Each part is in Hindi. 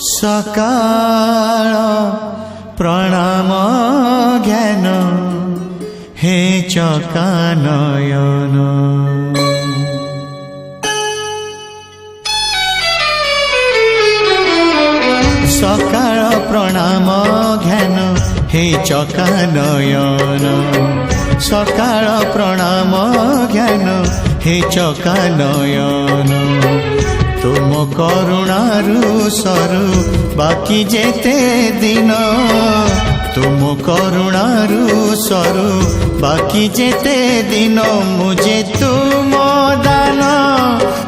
सकाळ प्रणाम ज्ञान हे चकानयन। सकाळ प्रणाम ज्ञान हे चकानयन। सकाळ प्रणाम ज्ञान हे चकानयन। तुम करुणारू सरू बाकी जेते दिन। तुम करुणारू सरू बाकी जेते दिन। मुझे तुम दान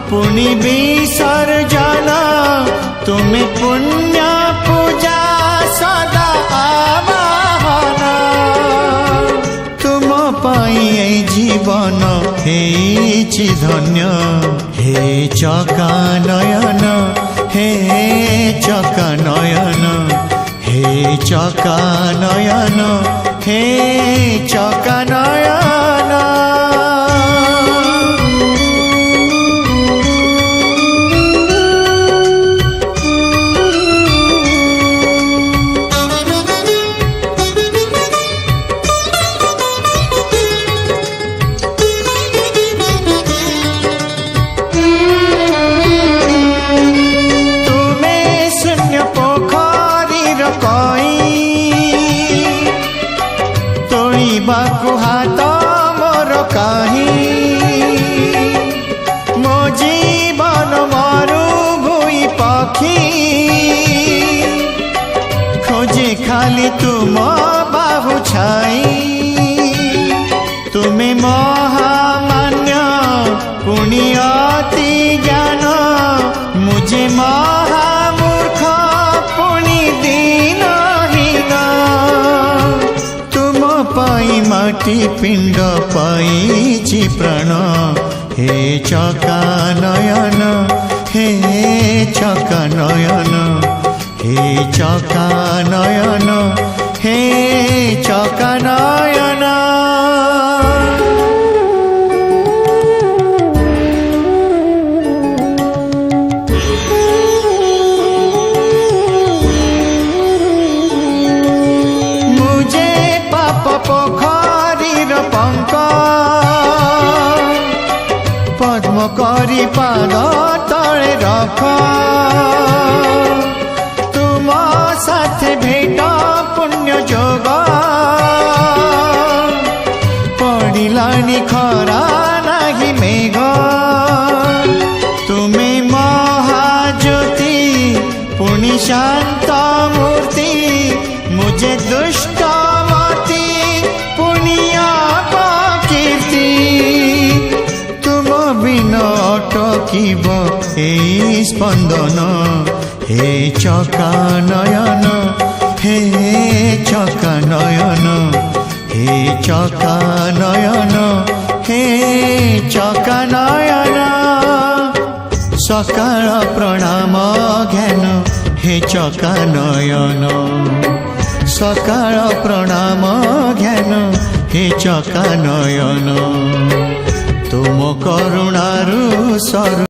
पुनि विसर्जन। तुम्हें पुण्य पूजा सदा आवाहन। तुम पाई जीवन हेछि धन्य। हे चकानयन हे चकानयन हे चकानयन हे चकानयन। तोड़िबाकु हाथ मोर कहीं। मो जीवन मरु भूई पक्षी। खोजे खाली तुम बाहु छाई। तुम्हें महामान्य पुण्य अति ज्ञान। मुझे महामूर्ख पुण्य दीनहीन। तुम पाई माटी पिंड पाई प्राण। हे चकानयन हे चकानयन हे चकानयन हे चकानयन। पोखरीर पंक पद्म करी पाद तले रख। तुम साथे भेट पुण्य जोग। पड़िलानी खरा नाही मेघ। तुमे महाज्योति पुण्य शांत मूर्ति। मुझे दुष्ट अटकिब ए स्पंदन। हे चकानयन हे चकानयन हे चकानयन हे चकानयन। सकाळ प्रणाम ज्ञान हे चकानयन। सकाळ प्रणाम ज्ञान हे चकानयन। तुम करुणारू सरू